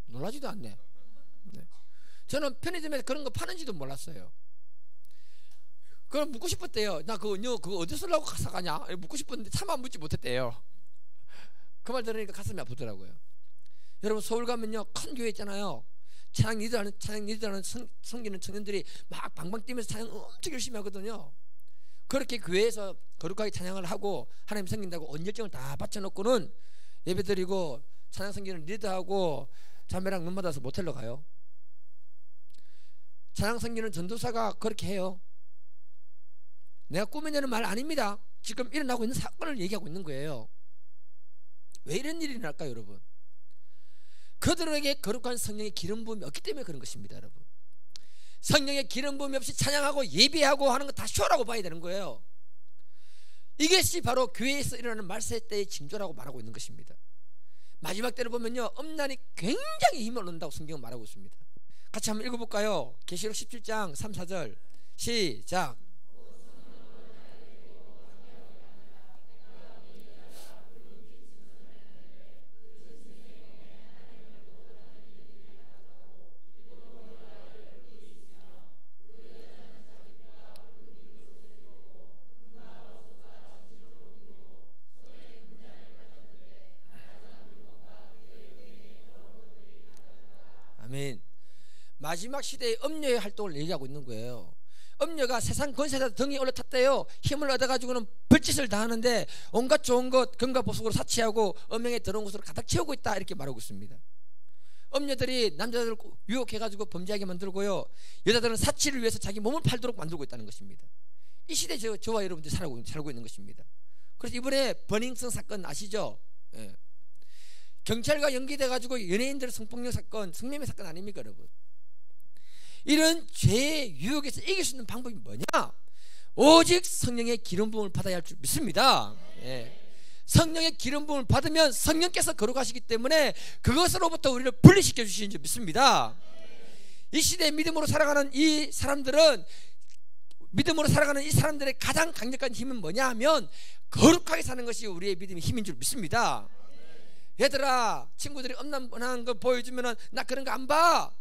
놀라지도 않네. 네. 저는 편의점에서 그런 거 파는지도 몰랐어요. 그럼 묻고 싶었대요. 나 그거 어디서 쓰려고 사가냐? 묻고 싶었는데 차마 묻지 못했대요. 그 말 들으니까 가슴이 아프더라고요. 여러분 서울 가면요 큰 교회 있잖아요. 찬양 리더하는 섬기는 청년들이 막 방방 뛰면서 찬양 엄청 열심히 하거든요. 그렇게 교회에서 거룩하게 찬양을 하고 하나님 섬긴다고 온 열정을 다 바쳐놓고는 예배드리고 찬양 섬기는 리더하고 자매랑 눈 맞아서 모텔로 가요. 찬양 섬기는 전도사가 그렇게 해요. 내가 꾸며내는 말 아닙니다. 지금 일어나고 있는 사건을 얘기하고 있는 거예요. 왜 이런 일이 날까요, 여러분? 그들에게 거룩한 성령의 기름 부음이 없기 때문에 그런 것입니다, 여러분. 성령의 기름 부음이 없이 찬양하고 예배하고 하는 거 다 쇼라고 봐야 되는 거예요. 이것이 바로 교회에서 일어나는 말세 때의 징조라고 말하고 있는 것입니다. 마지막 때를 보면요, 엄난이 굉장히 힘을 얻는다고 성경은 말하고 있습니다. 같이 한번 읽어볼까요? 계시록 17장 3, 4절 시작. 아멘. 마지막 시대의 엄녀의 활동을 얘기하고 있는 거예요. 엄녀가 세상 권세자 등이 올라탔대요. 힘을 얻어가지고는 별짓을 다 하는데 온갖 좋은 것 금과 보석으로 사치하고 음행에 더러운 것으로 가득 채우고 있다, 이렇게 말하고 있습니다. 엄녀들이 남자들을 유혹해가지고 범죄하게 만들고요, 여자들은 사치를 위해서 자기 몸을 팔도록 만들고 있다는 것입니다. 이 시대에 저와 여러분들이 살고 있는 것입니다. 그래서 이번에 버닝썬 사건 아시죠? 예. 경찰과 연기돼가지고 연예인들 성폭력 사건, 성매매 사건 아닙니까 여러분? 이런 죄의 유혹에서 이길 수 있는 방법이 뭐냐? 오직 성령의 기름 부음을 받아야 할 줄 믿습니다. 예. 성령의 기름 부음을 받으면 성령께서 거룩하시기 때문에 그것으로부터 우리를 분리시켜 주시는 줄 믿습니다. 이 시대에 믿음으로 살아가는 이 사람들은, 믿음으로 살아가는 이 사람들의 가장 강력한 힘은 뭐냐 하면 거룩하게 사는 것이 우리의 믿음의 힘인 줄 믿습니다. 얘들아, 친구들이 엄난한 거 보여주면은 나 그런 거 안 봐.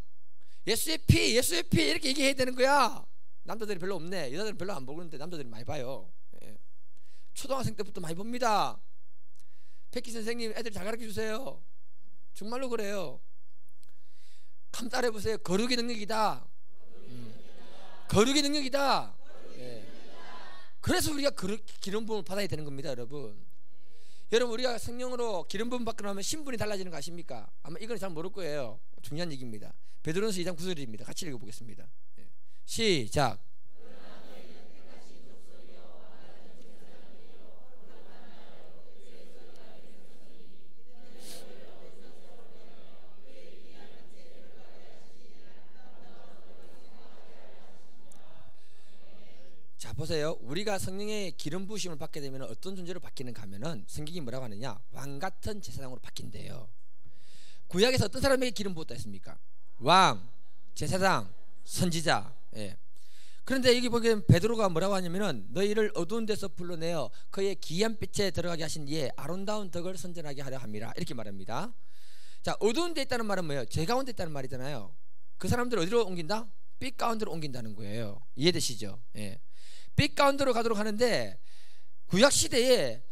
예수의 피 이렇게 얘기해야 되는 거야. 남자들이 별로 없네. 여자들은 별로 안 보는데 남자들이 많이 봐요. 예. 초등학생 때부터 많이 봅니다. 백기 선생님, 애들 잘 가르쳐 주세요. 정말로 그래요. 한번 따라해 보세요. 거룩의 능력이다. 거룩의 능력이다. 예. 그래서 우리가 기름 부음을 받아야 되는 겁니다, 여러분. 여러분, 우리가 성령으로 기름 부음 받고 나면 신분이 달라지는 거 아십니까? 아마 이건 잘 모를 거예요. 중요한 얘기입니다. 베드로전서 2장 9절입니다. 같이 읽어보겠습니다. 시작. 자, 보세요. 우리가 성령의 기름 부으심을 받게 되면 어떤 존재로 바뀌는가 하면은 성경이 뭐라고 하느냐, 왕 같은 제사장으로 바뀐대요. 구약에서 어떤 사람에게 기름 부었다 했습니까? 왕, 제사장, 선지자. 예. 그런데 여기 보면 베드로가 뭐라고 하냐면은 너희를 어두운 데서 불러내어 그의 기이한 빛에 들어가게 하신 이의 아름다운 덕을 선전하게 하려 함이라, 이렇게 말합니다. 자, 어두운 데 있다는 말은 뭐예요? 죄 가운데 있다는 말이잖아요. 그 사람들 어디로 옮긴다? 빛 가운데로 옮긴다는 거예요. 이해되시죠? 예. 빛 가운데로 가도록 하는데, 구약 시대에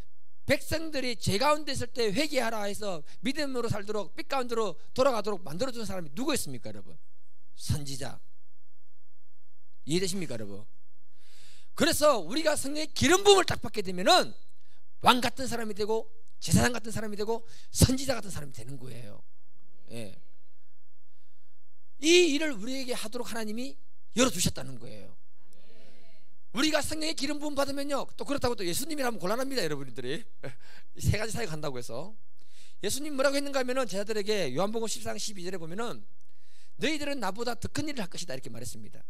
백성들이 죄 가운데 있을 때 회개하라 해서 믿음으로 살도록 빛 가운데로 돌아가도록 만들어준 사람이 누구였습니까 여러분? 선지자. 이해되십니까 여러분? 그래서 우리가 성령의 기름 부음을 딱 받게 되면은 왕 같은 사람이 되고 제사장 같은 사람이 되고 선지자 같은 사람이 되는 거예요. 예. 이 일을 우리에게 하도록 하나님이 열어주셨다는 거예요. 우리가 성령의 기름 부음 받으면요, 또 그렇다고 또 예수님이라면 곤란합니다. 여러분들이 세 가지 사역 한다고 해서 예수님 뭐라고 했는가 하면은 제자들에게 요한복음 14장 12절에 보면은 너희들은 나보다 더 큰 일을 할 것이다, 이렇게 말했습니다.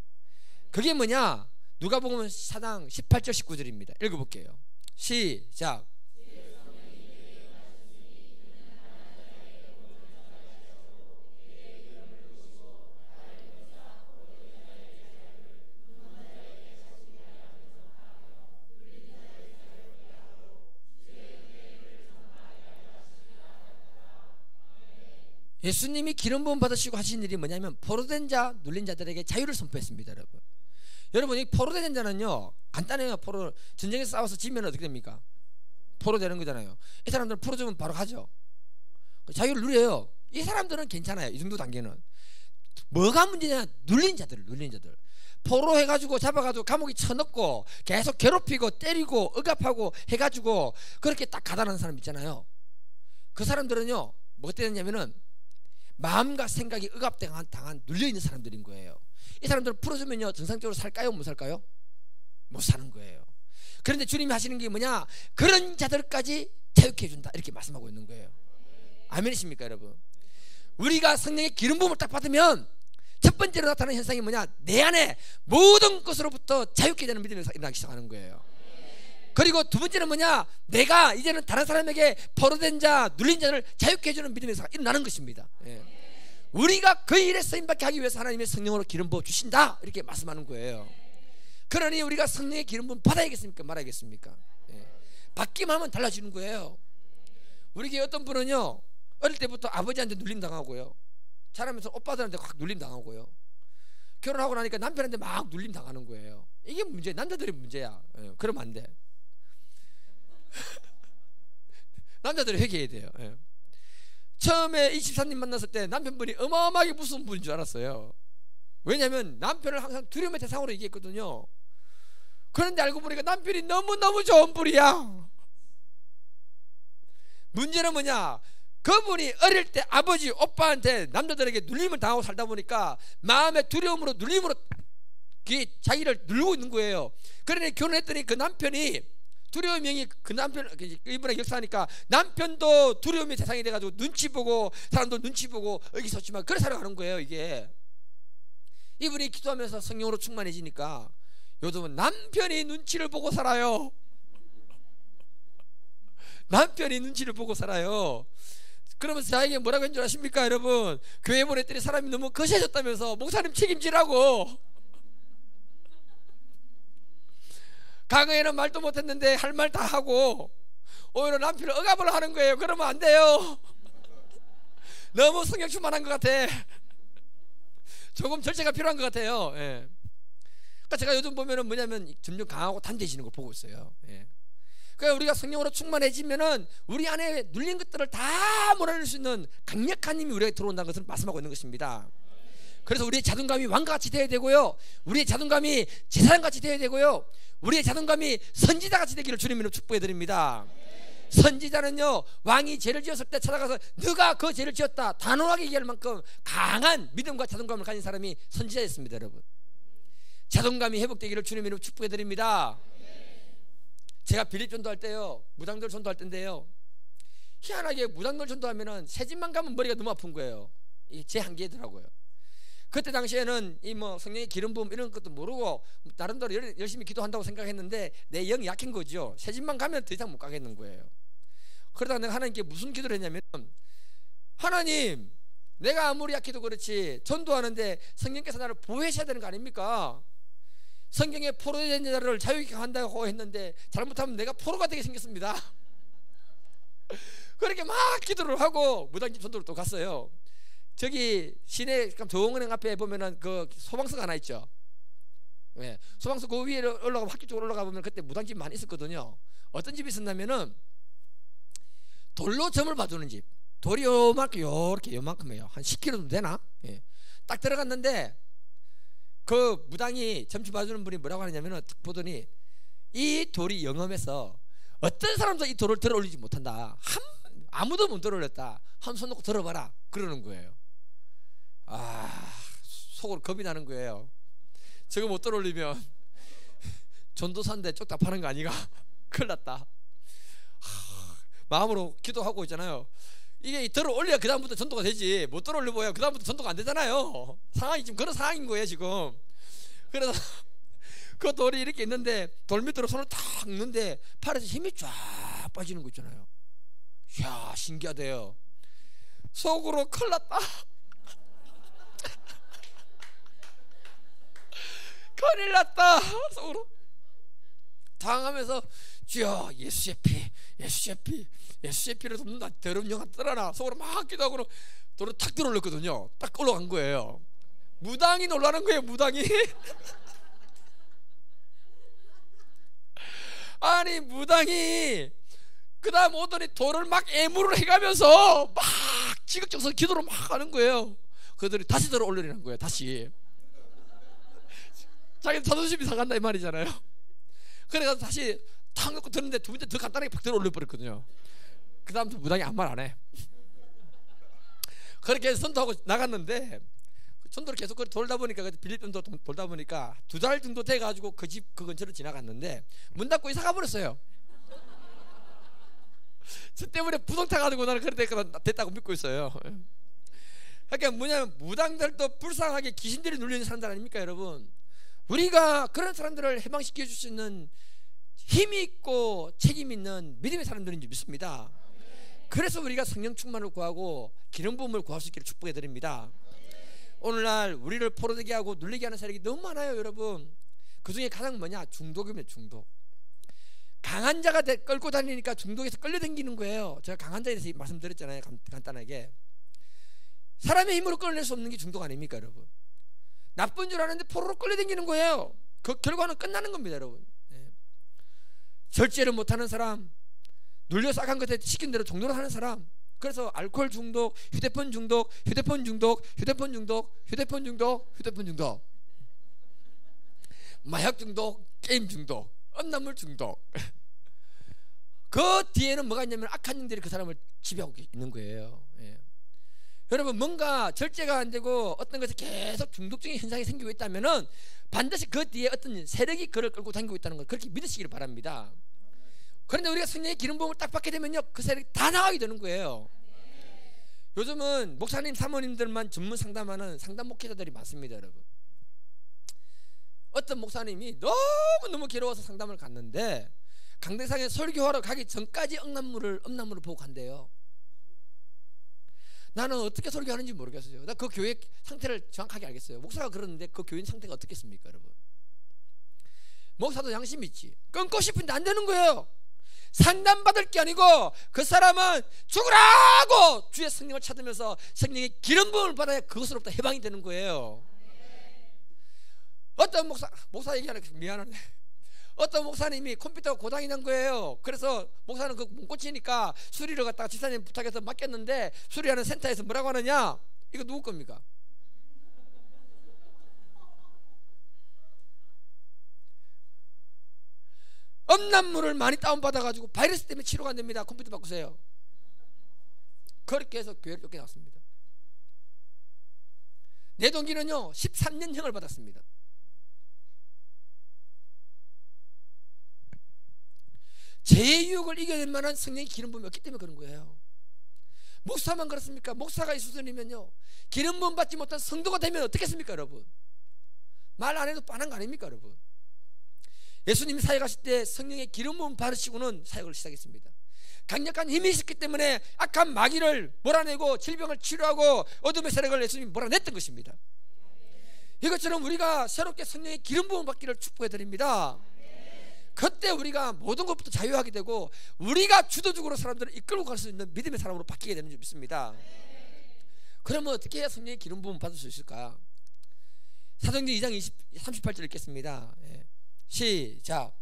그게 뭐냐? 누가복음 4장 18절 19절입니다. 읽어볼게요. 시작. 예수님이 기름 부음 받으시고 하신 일이 뭐냐면 포로된 자, 눌린 자들에게 자유를 선포했습니다. 여러분, 이 포로된 자는요 간단해요. 전쟁에서 싸워서 지면 어떻게 됩니까? 포로되는 거잖아요. 이 사람들은 포로되면 바로 가죠. 자유를 누려요. 이 사람들은 괜찮아요. 이 정도 단계는. 뭐가 문제냐? 눌린 자들. 포로해가지고 잡아가지고 감옥에 쳐넣고 계속 괴롭히고 때리고 억압하고 해가지고 그렇게 딱 가다라는 사람 있잖아요. 그 사람들은요 뭐가 되느냐면은 마음과 생각이 억압당한 눌려있는 사람들인 거예요. 이 사람들을 풀어주면요 정상적으로 살까요? 못 살까요? 못 사는 거예요. 그런데 주님이 하시는 게 뭐냐? 그런 자들까지 자유케 해준다, 이렇게 말씀하고 있는 거예요. 아멘이십니까 여러분? 우리가 성령의 기름 부음을 딱 받으면 첫 번째로 나타나는 현상이 뭐냐? 내 안에 모든 것으로부터 자유케 되는 믿음이 일어나기 시작하는 거예요. 그리고 두 번째는 뭐냐? 내가 이제는 다른 사람에게 포로된 자, 눌린 자를 자유케 해주는 믿음에서 일어나는 것입니다. 예. 우리가 그 일에 쓰임받게 하기 위해서 하나님의 성령으로 기름 부어 주신다, 이렇게 말씀하는 거예요. 그러니 우리가 성령의 기름 부음 받아야겠습니까, 말아야겠습니까? 예. 받기만 하면 달라지는 거예요. 우리 교회 어떤 분은요, 어릴 때부터 아버지한테 눌림 당하고요, 자라면서 오빠들한테 확 눌림 당하고요, 결혼하고 나니까 남편한테 막 눌림 당하는 거예요. 이게 문제, 남자들이 문제야. 예. 그러면 안 돼. 남자들이 회개해야 돼요. 예. 처음에 이 집사님 만났을 때 남편분이 어마어마하게 무서운 분인 줄 알았어요. 왜냐하면 남편을 항상 두려움의 대상으로 얘기했거든요. 그런데 알고 보니까 남편이 너무너무 좋은 분이야. 문제는 뭐냐? 그분이 어릴 때 아버지, 오빠한테 남자들에게 눌림을 당하고 살다 보니까 마음의 두려움으로, 눌림으로 자기를 누르고 있는 거예요. 그러니 결혼했더니 그 남편이 두려움의 영이, 그 남편, 이분의 역사하니까 남편도 두려움의 대상이 돼가지고 눈치 보고, 사람도 눈치 보고 의기소침하고 그래 살아가는 거예요. 이게 이분이 기도하면서 성령으로 충만해지니까 요즘은 남편이 눈치를 보고 살아요. 남편이 눈치를 보고 살아요. 그러면서 자에게 뭐라고 했는 줄 아십니까, 여러분? 교회 보냈더니 사람이 너무 거시해졌다면서 목사님 책임지라고. 과거에는 말도 못했는데 할 말 다 하고 오히려 남편을 억압을 하는 거예요. 그러면 안 돼요. 너무 성령 충만한 것 같아. 조금 절제가 필요한 것 같아요. 예. 그러니까 제가 요즘 보면은 뭐냐면 점점 강하고 단대해지는 걸 보고 있어요. 예. 그러니까 우리가 성령으로 충만해지면은 우리 안에 눌린 것들을 다 몰아낼 수 있는 강력한 힘이 우리에게 들어온다는 것을 말씀하고 있는 것입니다. 그래서 우리의 자존감이 왕같이 되어야 되고요, 우리의 자존감이 제사장같이 되어야 되고요, 우리의 자존감이 선지자같이 되기를 주님으로 축복해 드립니다. 선지자는요, 왕이 죄를 지었을 때 찾아가서 너가 그 죄를 지었다 단호하게 얘기할 만큼 강한 믿음과 자존감을 가진 사람이 선지자였습니다. 여러분, 자존감이 회복되기를 주님으로 축복해 드립니다. 제가 빌립 전도할 때요, 무당들 전도할 때인데요, 희한하게 무당들 전도하면은 새집만 가면 머리가 너무 아픈 거예요. 이게 제 한계더라고요. 그때 당시에는 이 뭐 성령의 기름 부음 이런 것도 모르고 나름대로 열심히 기도한다고 생각했는데 내 영이 약한 거죠. 새집만 가면 더 이상 못 가겠는 거예요. 그러다가 내가 하나님께 무슨 기도를 했냐면, 하나님, 내가 아무리 약해도 그렇지 전도하는데 성령께서 나를 보호하셔야 되는 거 아닙니까? 성경에 포로된 자를 자유케 한다고 했는데 잘못하면 내가 포로가 되게 생겼습니다. 그렇게 막 기도를 하고 무당집 전도를 또 갔어요. 저기 시내 동은행 앞에 보면은 그 소방서가 하나 있죠. 네. 소방서 그 위에 올라가, 학교 쪽으로 올라가 보면 그때 무당집 많이 있었거든요. 어떤 집이 있었냐면은 돌로 점을 봐주는 집. 돌이 요만큼해요. 한 10kg 정도 되나? 예. 딱 들어갔는데 그 무당이 점집 봐주는 분이 뭐라고 하냐면은 딱 보더니 이 돌이 영험해서 어떤 사람도 이 돌을 들어 올리지 못한다. 아무도 못 들어 올렸다. 한 손 놓고 들어봐라. 그러는 거예요. 속으로 겁이 나는 거예요. 저거 못 들어 올리면 전도사인데 쪽다 파는 거 아니가? 큰일 났다. 마음으로 기도하고 있잖아요. 이게 들어 올려야 그 다음부터 전도가 되지, 못 들어 올려보야 그 다음부터 전도가 안 되잖아요. 상황이 지금 그런 상황인 거예요 지금. 그래서 그 돌이 이렇게 있는데 돌 밑으로 손을 탁 넣는데 팔에서 힘이 쫙 빠지는 거 있잖아요. 이야, 신기하대요. 속으로 큰일 났다. 큰일 났다. 속으로 당하면서 주여 예수의 피, 예수의 피, 예수의 피를 돕는다. 더러운 영아 떠나라. 속으로 막 기도하고 돌을 탁 들어 올렸거든요. 딱 올라간 거예요. 무당이 놀라는 거예요. 무당이. 아니 무당이 그 다음 오더니 돌을 막 애무를 해가면서 막 지극정성 기도를 막 하는 거예요. 그들이 다시 들어 올리라는 거예요. 다시. 자기 자존심이 상한다 이 말이잖아요. 그래서 다시 탁 놓고 드는데 두 번째 더 간단하게 팍 들어 올려버렸거든요. 그 다음부터 무당이 아무 말 안 해. 그렇게 해서 선도하고 나갔는데 선도를 계속 돌다 보니까 빌립전도 돌다 보니까 2달 정도 돼가지고 그 집 그 근처로 지나갔는데 문 닫고 이사 가버렸어요. 저 때문에 부동 타가지고 나는 그래 됐다고 믿고 있어요. 그러니까 뭐냐면 무당들도 불쌍하게 귀신들이 눌리는 사람들 아닙니까 여러분? 우리가 그런 사람들을 해방시켜 줄 수 있는 힘이 있고 책임 있는 믿음의 사람들인 줄 믿습니다. 그래서 우리가 성령 충만을 구하고 기름 부음을 구할 수 있기를 축복해 드립니다. 오늘날 우리를 포로되게 하고 눌리게 하는 세력이 너무 많아요, 여러분. 그 중에 가장 뭐냐? 중독입니다. 중독. 강한 자가 끌고 다니니까 중독에서 끌려다니는 거예요. 제가 강한 자에 대해서 말씀드렸잖아요. 간단하게. 사람의 힘으로 끌어낼 수 없는 게 중독 아닙니까, 여러분? 나쁜 줄 아는데 포로로 끌려다니는 거예요. 그 결과는 끝나는 겁니다, 여러분. 절제를 못하는 사람, 눌려서 악한 것에 시킨 대로 종로를 하는 사람. 그래서 알코올 중독, 휴대폰 중독, 휴대폰 중독, 휴대폰 중독, 휴대폰 중독, 휴대폰 중독, 마약 중독, 게임 중독, 음란물 중독. 그 뒤에는 뭐가 있냐면 악한 영들이 그 사람을 지배하고 있는 거예요. 여러분, 뭔가 절제가 안 되고 어떤 것에 계속 중독적인 현상이 생기고 있다면은 반드시 그 뒤에 어떤 세력이 그를 끌고 다니고 있다는 걸 그렇게 믿으시기를 바랍니다. 그런데 우리가 성령의 기름 부음을 딱 받게 되면요, 그 세력이 다 나가게 되는 거예요. 요즘은 목사님, 사모님들만 전문 상담하는 상담 목회자들이 많습니다, 여러분. 어떤 목사님이 너무너무 괴로워서 상담을 갔는데 강대상에 설교하러 가기 전까지 음란물을 보고 간대요. 나는 어떻게 설교하는지 모르겠어요. 나 그 교회 상태를 정확하게 알겠어요. 목사가 그러는데 그 교회 상태가 어떻겠습니까, 여러분? 목사도 양심 있지. 끊고 싶은데 안 되는 거예요. 상담받을 게 아니고 그 사람은 죽으라고 주의 성령을 찾으면서 성령의 기름 부음을 받아야 그것으로부터 해방이 되는 거예요. 어떤 목사 얘기하는 게 미안하네. 어떤 목사님이 컴퓨터가 고장이 난 거예요. 그래서 목사는 그거 못 고치니까 수리를 갖다가 집사님 부탁해서 맡겼는데 수리하는 센터에서 뭐라고 하느냐? 이거 누구 겁니까? 음란물을 많이 다운받아가지고 바이러스 때문에 치료가 안 됩니다. 컴퓨터 바꾸세요. 그렇게 해서 교회를 쫓겨났습니다. 내 동기는요 13년형을 받았습니다. 죄의 유혹을 이겨낼 만한 성령의 기름 부음이 없기 때문에 그런 거예요. 목사만 그렇습니까? 목사가 이 수준이면요 기름 부음 받지 못한 성도가 되면 어떻겠습니까, 여러분? 말 안 해도 뻔한 거 아닙니까, 여러분? 예수님이 사역하실 때 성령의 기름 부음 받으시고는 사역을 시작했습니다. 강력한 힘이 있었기 때문에 악한 마귀를 몰아내고 질병을 치료하고 어둠의 세력을 예수님이 몰아냈던 것입니다. 이것처럼 우리가 새롭게 성령의 기름 부음 받기를 축복해 드립니다. 그때 우리가 모든 것부터 자유하게 되고 우리가 주도적으로 사람들을 이끌고 갈 수 있는 믿음의 사람으로 바뀌게 되는 줄 믿습니다. 그러면 어떻게 해야 성령의 기름 부음 받을 수 있을까? 사도행전 2장 38절 읽겠습니다. 시작.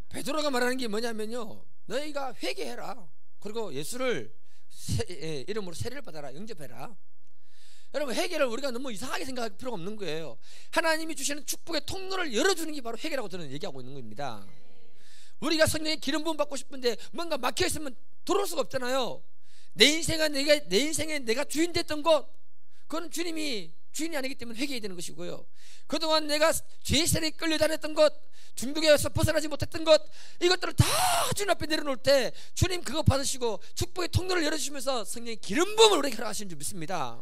베드로가 말하는 게 뭐냐면요, 너희가 회개해라. 그리고 예수를 이름으로 세례를 받아라. 영접해라. 여러분, 회개를 우리가 너무 이상하게 생각할 필요가 없는 거예요. 하나님이 주시는 축복의 통로를 열어주는 게 바로 회개라고 저는 얘기하고 있는 겁니다. 우리가 성령의 기름 부음 받고 싶은데 뭔가 막혀있으면 들어올 수가 없잖아요. 내 인생에 내가 주인 됐던 것, 그건 주님이 주인이 아니기 때문에 회개해야 되는 것이고요. 그동안 내가 죄의 세력에 끌려다녔던 것, 중독에서 벗어나지 못했던 것, 이것들을 다 주님 앞에 내려놓을 때 주님 그거 받으시고 축복의 통로를 열어주시면서 성령의 기름 부음을 우리에게 허락하시는 줄 믿습니다.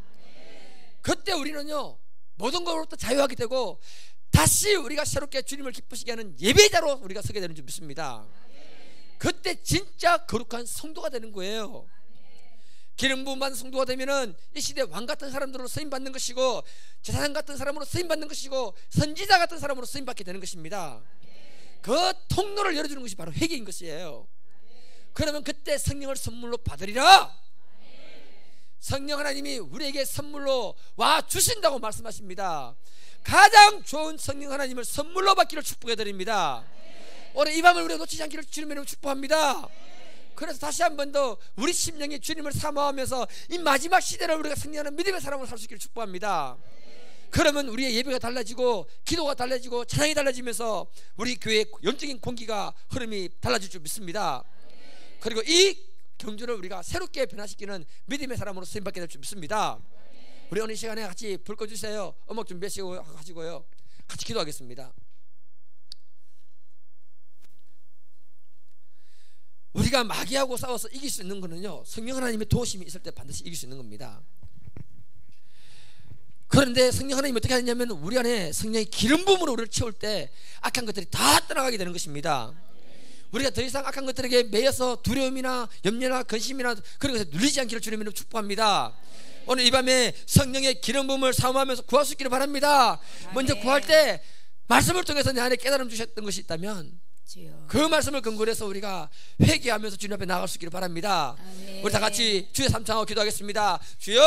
그때 우리는요 모든 것으로부터 자유하게 되고 다시 우리가 새롭게 주님을 기쁘시게 하는 예배자로 우리가 서게 되는 줄 믿습니다. 그때 진짜 거룩한 성도가 되는 거예요. 기름 부음 받은 성도가 되면은 이 시대 왕 같은 사람들로 쓰임 받는 것이고 제사장 같은 사람으로 쓰임 받는 것이고 선지자 같은 사람으로 쓰임 받게 되는 것입니다. 그 통로를 열어주는 것이 바로 회개인 것이에요. 그러면 그때 성령을 선물로 받으리라. 성령 하나님이 우리에게 선물로 와 주신다고 말씀하십니다. 가장 좋은 성령 하나님을 선물로 받기를 축복해 드립니다. 오늘 이 밤을 우리가 놓치지 않기를 주님의 이름으로 축복합니다. 그래서 다시 한 번 더 우리 심령이 주님을 사모하면서 이 마지막 시대를 우리가 승리하는 믿음의 사람으로 살 수 있기를 축복합니다. 그러면 우리의 예배가 달라지고 기도가 달라지고 찬양이 달라지면서 우리 교회의 영적인 공기가 흐름이 달라질 줄 믿습니다. 그리고 이 경주를 우리가 새롭게 변화시키는 믿음의 사람으로 쓰임받게 될 줄 믿습니다. 우리 오늘 이 시간에 같이 불 꺼주세요. 음악 준비하시고 하시고요, 같이 기도하겠습니다. 우리가 마귀하고 싸워서 이길 수 있는 거는요, 성령 하나님의 도우심이 있을 때 반드시 이길 수 있는 겁니다. 그런데 성령 하나님이 어떻게 하냐면 우리 안에 성령의 기름 부음으로 우리를 채울 때 악한 것들이 다 떠나가게 되는 것입니다. 우리가 더 이상 악한 것들에게 매여서 두려움이나 염려나 근심이나 그런 것에 눌리지 않기를 주님으로 축복합니다. 오늘 이 밤에 성령의 기름 부음을 사모하면서 구할 수 있기를 바랍니다. 먼저 구할 때 말씀을 통해서 내 안에 깨달음 주셨던 것이 있다면 그 말씀을 근거로 해서 우리가 회개하면서 주님 앞에 나아갈 수 있기를 바랍니다. 우리 다 같이 주의 삼창하고 기도하겠습니다. 주여!